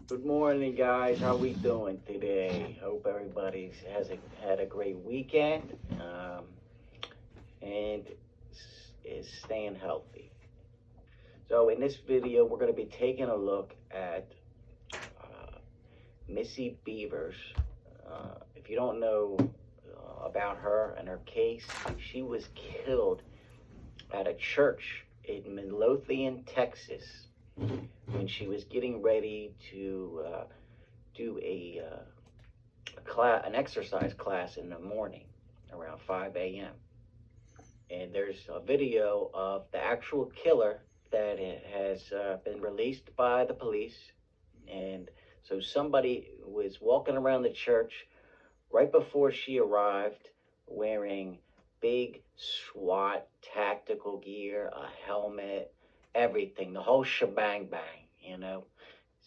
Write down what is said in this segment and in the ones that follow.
Good morning, guys. How we doing today? Hope everybody's had a great weekend and is staying healthy. So in this video, we're going to be taking a look at Missy Bevers. If you don't know about her and her case, she was killed at a church in Midlothian, Texas, when she was getting ready to do an exercise class in the morning around 5 a.m. And there's a video of the actual killer that has been released by the police. And so somebody was walking around the church right before she arrived wearing big SWAT tactical gear, a helmet, everything, the whole shebang bang.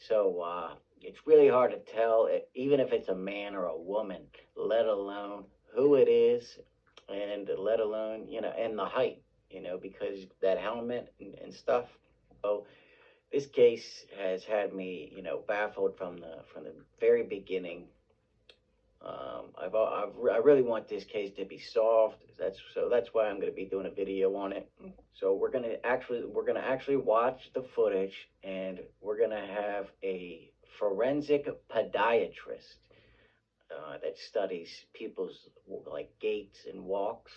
So it's really hard to tell, even if it's a man or a woman, let alone who it is, and let alone, and the height, because that helmet and stuff. So this case has had me, baffled from the very beginning. I really want this case to be solved. That's why I'm going to be doing a video on it. So we're gonna actually watch the footage, and we're gonna have a forensic podiatrist that studies people's like gaits and walks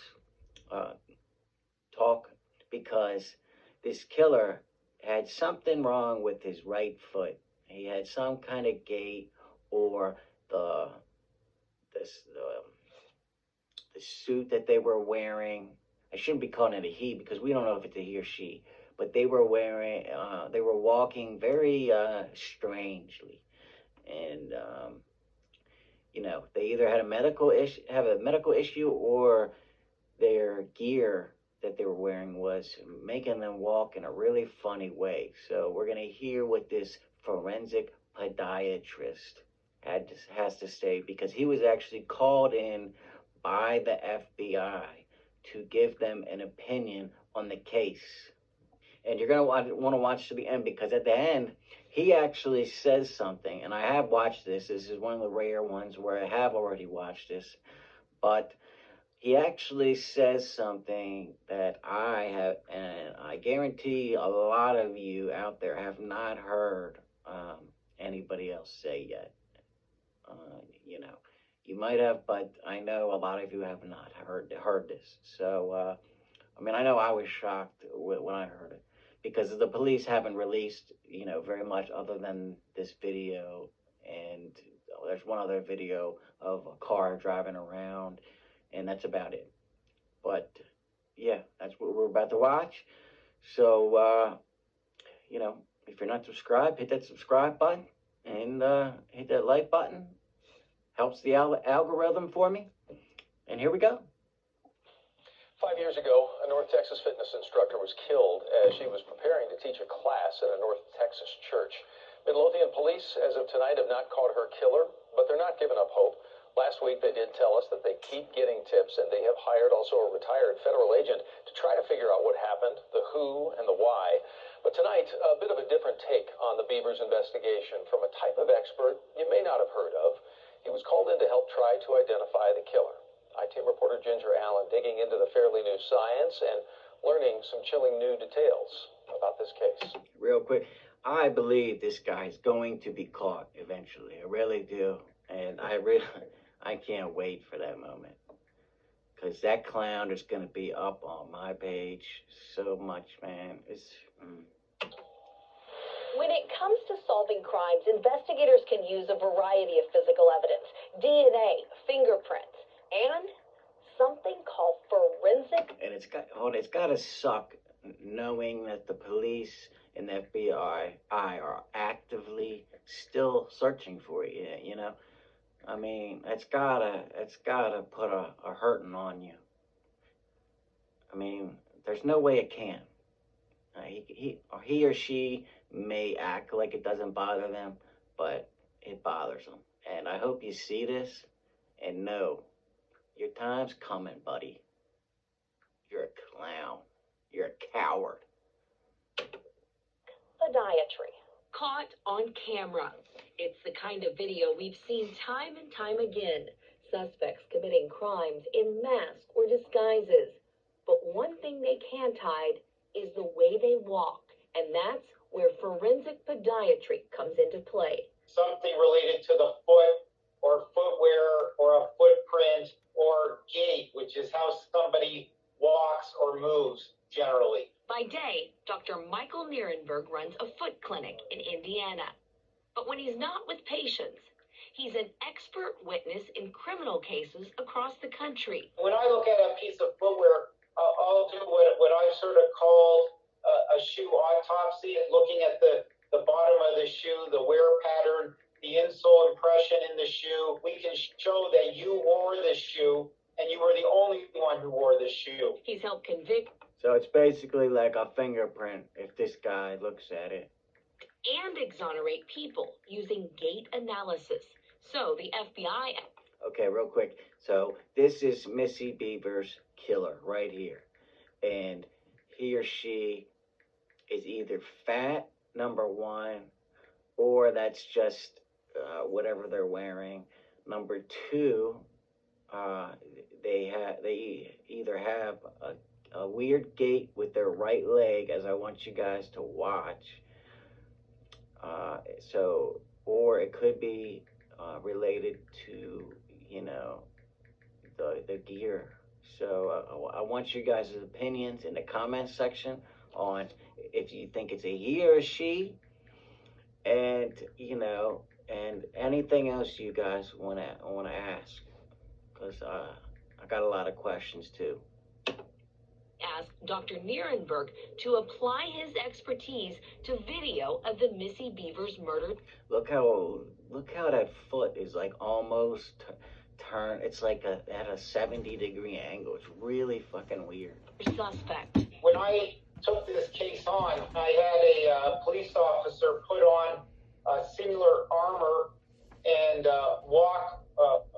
talk, because this killer had something wrong with his right foot. He had some kind of gait, or the suit that they were wearing. I shouldn't be calling it a he because we don't know if it's a he or she, but they were walking very strangely, and they either had a medical issue, or their gear that they were wearing was making them walk in a really funny way. So we're gonna hear what this forensic podiatrist has to say, because he was actually called in by the FBI to give them an opinion on the case. And you're going to want to watch to the end, because at the end, he actually says something. And I have watched this. This is one of the rare ones where I have already watched this. But he actually says something that I have, and I guarantee a lot of you out there have not heard anybody else say yet. You might have, but I know a lot of you have not heard this. So, I know I was shocked when I heard it, because the police haven't released, very much other than this video, and there's one other video of a car driving around, and that's about it. But yeah, that's what we're about to watch. So, if you're not subscribed, hit that subscribe button, and hit that like button. Helps the algorithm for me. And here we go. 5 years ago, a North Texas fitness instructor was killed as she was preparing to teach a class at a North Texas church. Midlothian police, as of tonight, have not caught her killer, but they're not giving up hope. Last week, they did tell us that they keep getting tips, and they have hired also a retired federal agent to try to figure out what happened, the who and the why. But tonight, a bit of a different take on the Bevers investigation from a type of expert you may not have heard of. He was called in to help try to identify the killer. I-Team reporter Ginger Allen digging into the fairly new science and learning some chilling new details about this case. Real quick, I believe this guy's going to be caught eventually. I really do. And I can't wait for that moment, because that clown is going to be up on my page so much, man. When it comes to solving crimes, investigators can use a variety of physical evidence: DNA, fingerprints, and something called forensic. And it's got to suck knowing that the police and the FBI are actively still searching for you. It's gotta put a hurting on you. There's no way it can. He or she may act like it doesn't bother them, but it bothers them. And I hope you see this and know your time's coming, buddy. You're a clown. You're a coward. Podiatry. Caught on camera. It's the kind of video we've seen time and time again. Suspects committing crimes in masks or disguises. But one thing they can't hide is the way they walk. And that's where forensic podiatry comes into play. Something related to the foot or footwear or a footprint or gait, which is how somebody walks or moves generally. By day, Dr. Michael Nierenberg runs a foot clinic in Indiana. But when he's not with patients, he's an expert witness in criminal cases across the country. When I look at a piece of footwear, I'll do what I've sort of called a shoe autopsy, looking at the bottom of the shoe, the wear pattern, the insole impression in the shoe. We can show that you wore the shoe and you were the only one who wore the shoe. He's helped convict So it's basically like a fingerprint if this guy looks at it. and exonerate people using gait analysis. So the FBI... Okay, real quick. So this is Missy Bevers' killer right here. And he or she is either fat, number one, or that's just whatever they're wearing. Number two, they either have a weird gait with their right leg, as I want you guys to watch. Or it could be related to, the gear. So I want you guys' opinions in the comments section on if you think it's a he or a she, and and anything else you guys want to ask, because I got a lot of questions too. asked Dr. Nierenberg to apply his expertise to video of the Missy Bevers murder. Look how that foot is like almost turned. It's like at a 70-degree angle. It's really fucking weird. Suspect. When I took this case on, I had a police officer put on similar armor and walk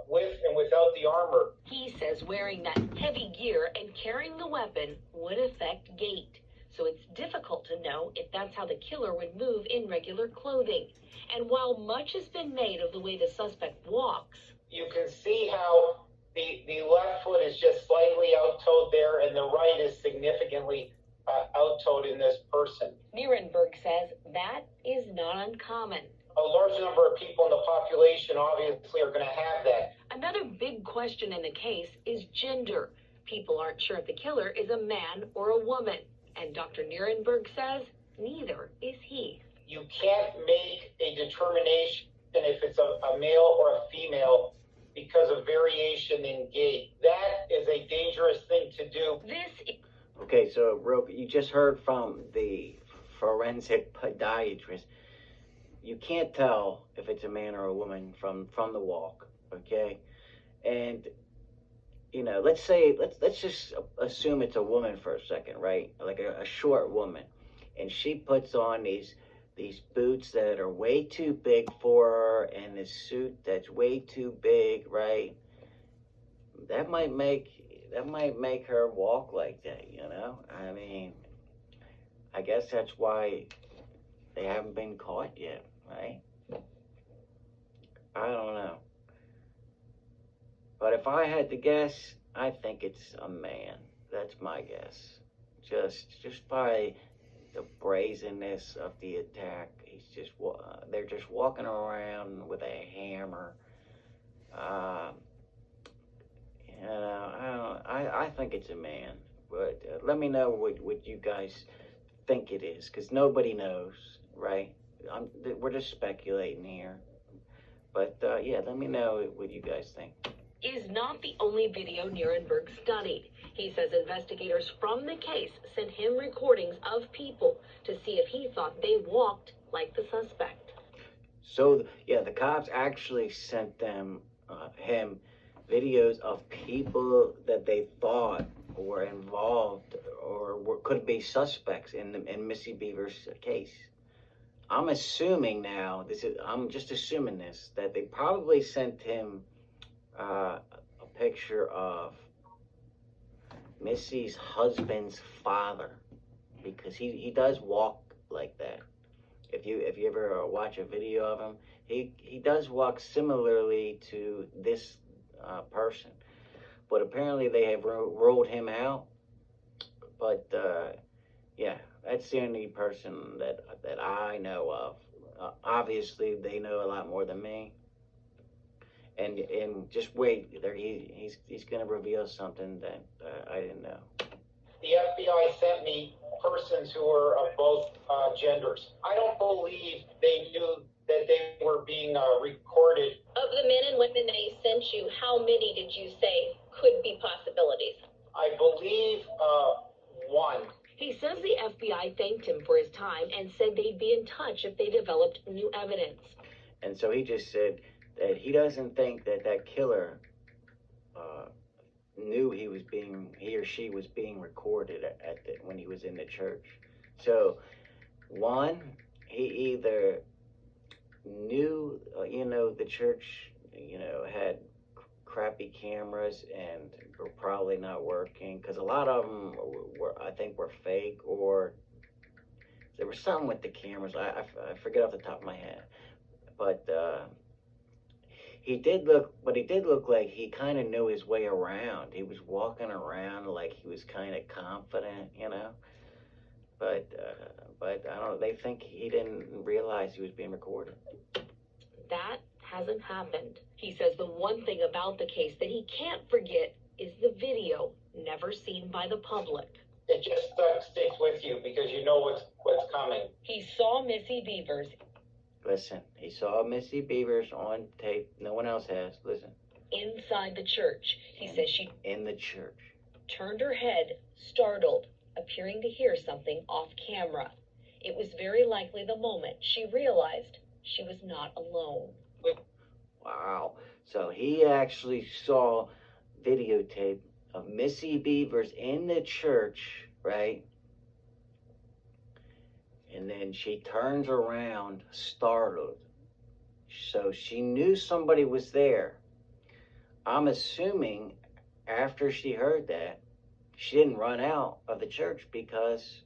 with and without the armor. He says wearing that heavy gear and carrying the weapon would affect gait. So it's difficult to know if that's how the killer would move in regular clothing. And while much has been made of the way the suspect walks, You can see how the left foot is just slightly out-toed there and the right is significantly out-toed in this person. Nierenberg says that is not uncommon. A large number of people in the population obviously are going to have that. Another big question in the case is gender. People aren't sure if the killer is a man or a woman. And Dr. Nierenberg says neither is he. You can't make a determination if it's a male or a female because of variation in gait. That is a dangerous thing to do. Okay, so you just heard from the forensic podiatrist. You can't tell if it's a man or a woman from the walk, okay? And let's just assume it's a woman for a second, right? Like a short woman, and she puts on these boots that are way too big for her, and this suit that's way too big, right? That might make her walk like that, I mean, I guess that's why they haven't been caught yet, right? I don't know. But if I had to guess, I think it's a man. That's my guess. Just by the brazenness of the attack, they're just walking around with a hammer. I think it's a man. But let me know what you guys think it is, because nobody knows, right? We're just speculating here. But yeah, let me know what you guys think. Is not the only video Nierenberg studied. He says investigators from the case sent him recordings of people to see if he thought they walked like the suspect. So, yeah, the cops actually sent him videos of people that they thought were involved or could be suspects in Missy Bevers' case. I'm assuming now, I'm just assuming this, that they probably sent him a picture of Missy's husband's father, because he does walk like that. if you ever watch a video of him, he does walk similarly to this person. But apparently they have rolled him out. But yeah, that's the only person that I know of. Obviously, they know a lot more than me. And just wait, there he's going to reveal something that I didn't know. The FBI sent me persons who are of both genders. I don't believe they knew that they were being recorded. Of the men and women they sent you, how many did you say could be possibilities? I believe one. He says the FBI thanked him for his time and said they'd be in touch if they developed new evidence. And so he just said that he doesn't think that killer knew he or she was being recorded when he was in the church. So one, he either knew the church had crappy cameras and were probably not working, because a lot of them were fake, or there was something with the cameras. I forget off the top of my head, but he did look like he kind of knew his way around. He was walking around like he was kind of confident, but I don't know, they think he didn't realize he was being recorded. That hasn't happened. He says the one thing about the case that he can't forget is the video never seen by the public. It just sticks with you because you know what's coming. He saw Missy Bevers. Listen, he saw Missy Bevers on tape. No one else has. Listen. Inside the church. He says she in the church turned her head, startled, appearing to hear something off camera. It was very likely the moment she realized she was not alone. Wow. So he actually saw videotape of Missy Bevers in the church, right? And then she turns around, startled. So she knew somebody was there. I'm assuming after she heard that, she didn't run out of the church because,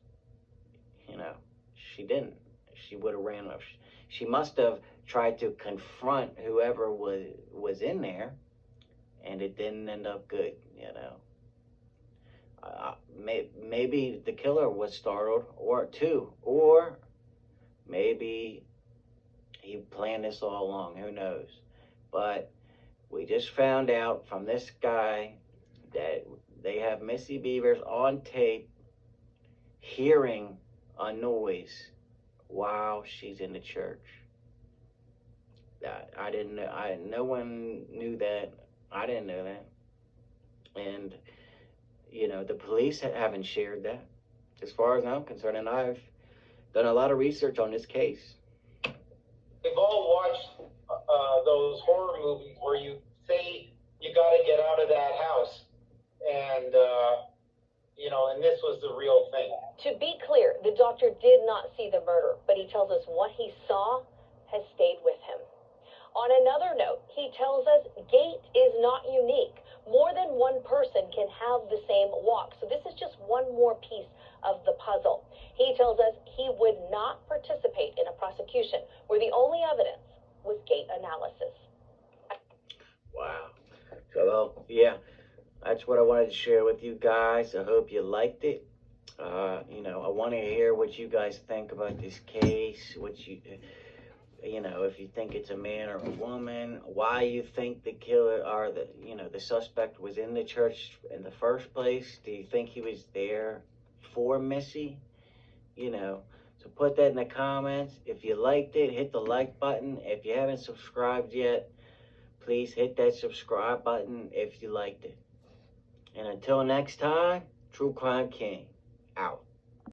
she didn't. She would have ran off. She must have tried to confront whoever was in there, and it didn't end up good, Maybe the killer was startled, or maybe he planned this all along. Who knows? But we just found out from this guy that they have Missy Bevers on tape hearing a noise while she's in the church. I didn't know. No one knew that. I didn't know that. And the police haven't shared that, as far as I'm concerned, and I've done a lot of research on this case. We've all watched those horror movies where you say you got to get out of that house, and and this was the real thing. To be clear, the doctor did not see the murder, but he tells us what he saw has stayed with him. On another note, he tells us Gait is not unique. More than one person can have the same walk. So this is just one more piece of the puzzle. He tells us he would not participate in a prosecution where the only evidence was gait analysis. Wow. So, yeah, that's what I wanted to share with you guys. I hope you liked it. I want to hear what you guys think about this case, if you think it's a man or a woman, why you think the killer or the suspect was in the church in the first place. Do you think he was there for Missy? So put that in the comments. If you liked it, hit the like button. If you haven't subscribed yet, please hit that subscribe button if you liked it. And until next time, True Crime King, out.